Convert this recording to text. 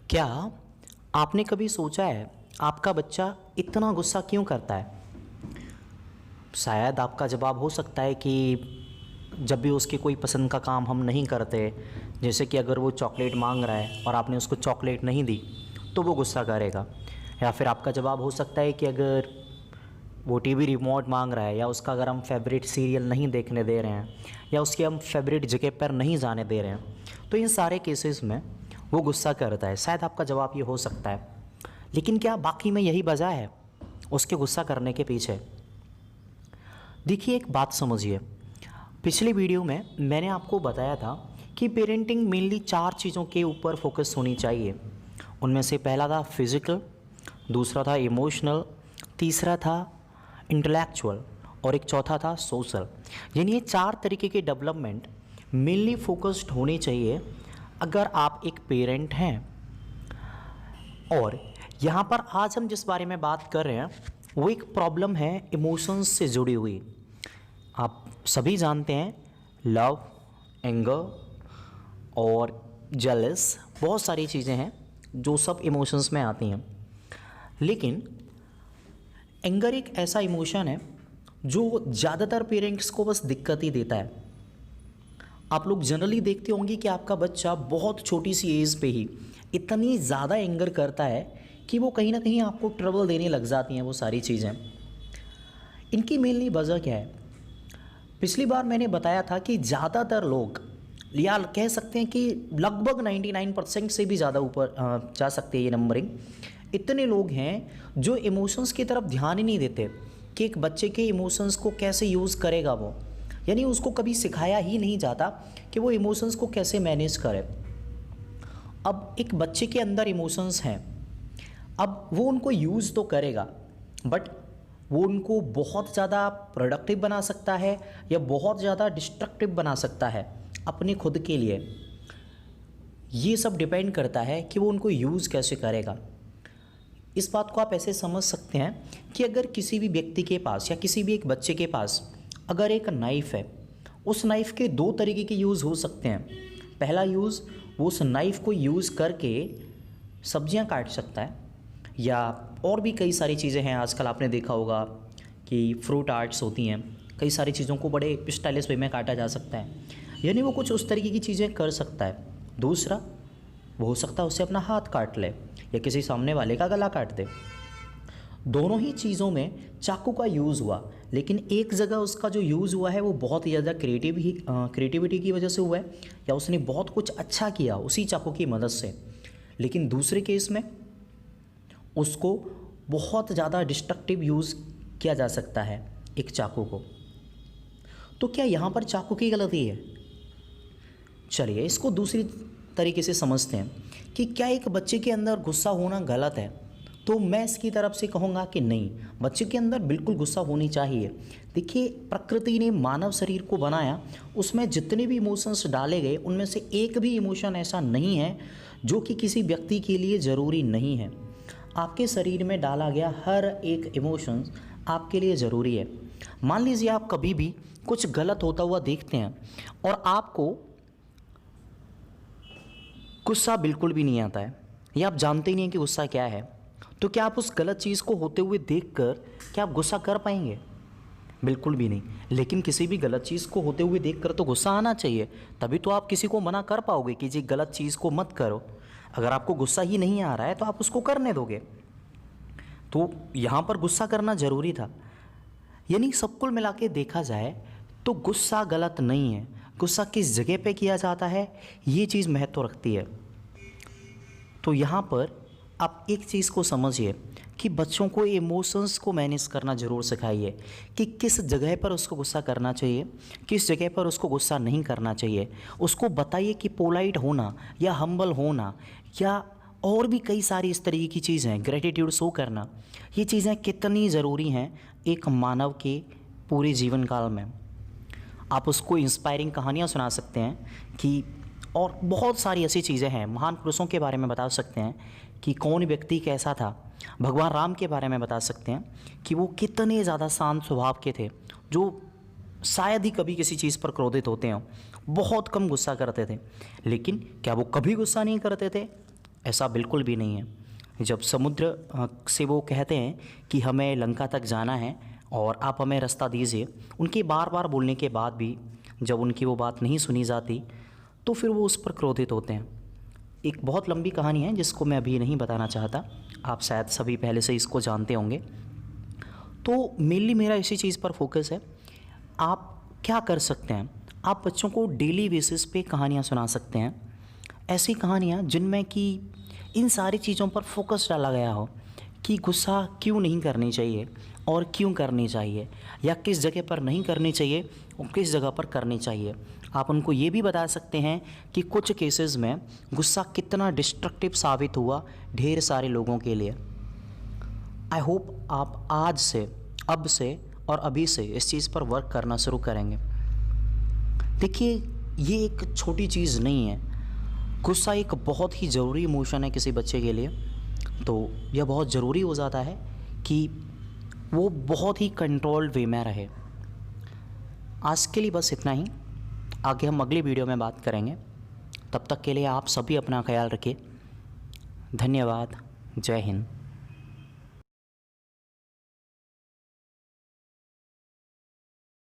क्या आपने कभी सोचा है आपका बच्चा इतना गुस्सा क्यों करता है? शायद आपका जवाब हो सकता है कि जब भी उसकी कोई पसंद का काम हम नहीं करते, जैसे कि अगर वो चॉकलेट मांग रहा है और आपने उसको चॉकलेट नहीं दी तो वो गुस्सा करेगा। या फिर आपका जवाब हो सकता है कि अगर वो टीवी रिमोट मांग रहा है, या उसका अगर हम फेवरेट सीरियल नहीं देखने दे रहे हैं, या उसकी हम फेवरेट जगह पर नहीं जाने दे रहे हैं, तो इन सारे केसेस में वो गुस्सा करता है। शायद आपका जवाब ये हो सकता है। लेकिन क्या बाकी में यही वजह है उसके गुस्सा करने के पीछे? देखिए, एक बात समझिए। पिछले वीडियो में मैंने आपको बताया था कि पेरेंटिंग मेनली 4 चीज़ों के ऊपर फोकस होनी चाहिए। उनमें से पहला था फिज़िकल, दूसरा था इमोशनल, तीसरा था इंटेलेक्चुअल और एक चौथा था सोशल। यानी ये 4 तरीके के डेवलपमेंट मेनली फोकस्ड होने चाहिए अगर आप एक पेरेंट हैं। और यहाँ पर आज हम जिस बारे में बात कर रहे हैं वो एक प्रॉब्लम है इमोशंस से जुड़ी हुई। आप सभी जानते हैं लव, एंगर और जेलस, बहुत सारी चीज़ें हैं जो सब इमोशंस में आती हैं। लेकिन एंगर एक ऐसा इमोशन है जो ज़्यादातर पेरेंट्स को बस दिक्कत ही देता है। आप लोग जनरली देखते होंगे कि आपका बच्चा बहुत छोटी सी एज पे ही इतनी ज़्यादा एंगर करता है कि वो कहीं ना कहीं आपको ट्रबल देने लग जाती हैं वो सारी चीज़ें। इनकी मेनली वजह क्या है? पिछली बार मैंने बताया था कि ज़्यादातर लोग, या कह सकते हैं कि लगभग 99% से भी ज़्यादा ऊपर जा सकते हैं ये नंबरिंग, इतने लोग हैं जो इमोशंस की तरफ ध्यान ही नहीं देते कि एक बच्चे के इमोशंस को कैसे यूज़ करेगा वो। यानी उसको कभी सिखाया ही नहीं जाता कि वो इमोशंस को कैसे मैनेज करे। अब एक बच्चे के अंदर इमोशंस हैं, अब वो उनको यूज़ तो करेगा, बट वो उनको बहुत ज़्यादा प्रोडक्टिव बना सकता है या बहुत ज़्यादा डिस्ट्रक्टिव बना सकता है अपने खुद के लिए। ये सब डिपेंड करता है कि वो उनको यूज़ कैसे करेगा। इस बात को आप ऐसे समझ सकते हैं कि अगर किसी भी व्यक्ति के पास या किसी भी एक बच्चे के पास अगर एक नाइफ़ है, उस नाइफ़ के 2 तरीके के यूज़ हो सकते हैं। पहला यूज़, वो उस नाइफ़ को यूज़ करके सब्जियां काट सकता है, या और भी कई सारी चीज़ें हैं। आजकल आपने देखा होगा कि फ्रूट आर्ट्स होती हैं, कई सारी चीज़ों को बड़े स्टाइलिश वे में काटा जा सकता है। यानी वो कुछ उस तरीके की चीज़ें कर सकता है। दूसरा, वो हो सकता है उससे अपना हाथ काट ले या किसी सामने वाले का गला काट दे। दोनों ही चीज़ों में चाकू का यूज़ हुआ, लेकिन एक जगह उसका जो यूज़ हुआ है वो बहुत ही ज़्यादा क्रिएटिविटी की वजह से हुआ है, या उसने बहुत कुछ अच्छा किया उसी चाकू की मदद से। लेकिन दूसरे केस में उसको बहुत ज़्यादा डिस्ट्रक्टिव यूज़ किया जा सकता है एक चाकू को। तो क्या यहाँ पर चाकू की गलती है? चलिए इसको दूसरी तरीके से समझते हैं कि क्या एक बच्चे के अंदर गुस्सा होना गलत है? तो मैं इसकी तरफ से कहूँगा कि नहीं, बच्चे के अंदर बिल्कुल गुस्सा होनी चाहिए। देखिए, प्रकृति ने मानव शरीर को बनाया, उसमें जितने भी इमोशंस डाले गए उनमें से एक भी इमोशन ऐसा नहीं है जो कि किसी व्यक्ति के लिए ज़रूरी नहीं है। आपके शरीर में डाला गया हर एक इमोशंस आपके लिए ज़रूरी है। मान लीजिए आप कभी भी कुछ गलत होता हुआ देखते हैं और आपको गुस्सा बिल्कुल भी नहीं आता है, या आप जानते ही नहीं हैं कि गुस्सा क्या है, तो क्या आप उस गलत चीज़ को होते हुए देखकर क्या आप गुस्सा कर पाएंगे? बिल्कुल भी नहीं। लेकिन किसी भी गलत चीज़ को होते हुए देखकर तो गुस्सा आना चाहिए, तभी तो आप किसी को मना कर पाओगे कि जी गलत चीज़ को मत करो। अगर आपको गुस्सा ही नहीं आ रहा है तो आप उसको करने दोगे। तो यहाँ पर गुस्सा करना ज़रूरी था। यानी सब कुल मिला के देखा जाए तो गुस्सा गलत नहीं है। गुस्सा किस जगह पे किया जाता है ये चीज़ महत्व रखती है। तो यहाँ पर आप एक चीज़ को समझिए कि बच्चों को इमोशंस को मैनेज करना ज़रूर सिखाइए कि किस जगह पर उसको गुस्सा करना चाहिए, किस जगह पर उसको गुस्सा नहीं करना चाहिए। उसको बताइए कि पोलाइट होना या हम्बल होना या और भी कई सारी इस तरीके की चीज़ें हैं, ग्रेटिट्यूड शो करना, ये चीज़ें कितनी ज़रूरी हैं एक मानव के पूरे जीवन काल में। आप उसको इंस्पायरिंग कहानियाँ सुना सकते हैं कि, और बहुत सारी ऐसी चीज़ें हैं, महान पुरुषों के बारे में बता सकते हैं कि कौन व्यक्ति कैसा था। भगवान राम के बारे में बता सकते हैं कि वो कितने ज़्यादा शांत स्वभाव के थे, जो शायद ही कभी किसी चीज़ पर क्रोधित होते हों, बहुत कम गुस्सा करते थे। लेकिन क्या वो कभी गुस्सा नहीं करते थे? ऐसा बिल्कुल भी नहीं है। जब समुद्र से वो कहते हैं कि हमें लंका तक जाना है और आप हमें रास्ता दीजिए, उनके बार बार बोलने के बाद भी जब उनकी वो बात नहीं सुनी जाती तो फिर वो उस पर क्रोधित होते हैं। एक बहुत लंबी कहानी है जिसको मैं अभी नहीं बताना चाहता, आप शायद सभी पहले से इसको जानते होंगे। तो मेनली मेरा इसी चीज़ पर फोकस है। आप क्या कर सकते हैं, आप बच्चों को डेली बेसिस पे कहानियाँ सुना सकते हैं, ऐसी कहानियाँ जिनमें कि इन सारी चीज़ों पर फोकस डाला गया हो कि गुस्सा क्यों नहीं करनी चाहिए और क्यों करनी चाहिए, या किस जगह पर नहीं करनी चाहिए और किस जगह पर करनी चाहिए। आप उनको ये भी बता सकते हैं कि कुछ केसेस में गुस्सा कितना डिस्ट्रक्टिव साबित हुआ ढेर सारे लोगों के लिए। आई होप आप आज से, अब से और अभी से इस चीज़ पर वर्क करना शुरू करेंगे। देखिए, ये एक छोटी चीज़ नहीं है। गुस्सा एक बहुत ही ज़रूरी इमोशन है किसी बच्चे के लिए। तो यह बहुत ज़रूरी हो जाता है कि वो बहुत ही कंट्रोल्ड वे में रहे। आज के लिए बस इतना ही, आगे हम अगली वीडियो में बात करेंगे। तब तक के लिए आप सभी अपना ख्याल रखिए। धन्यवाद। जय हिंद।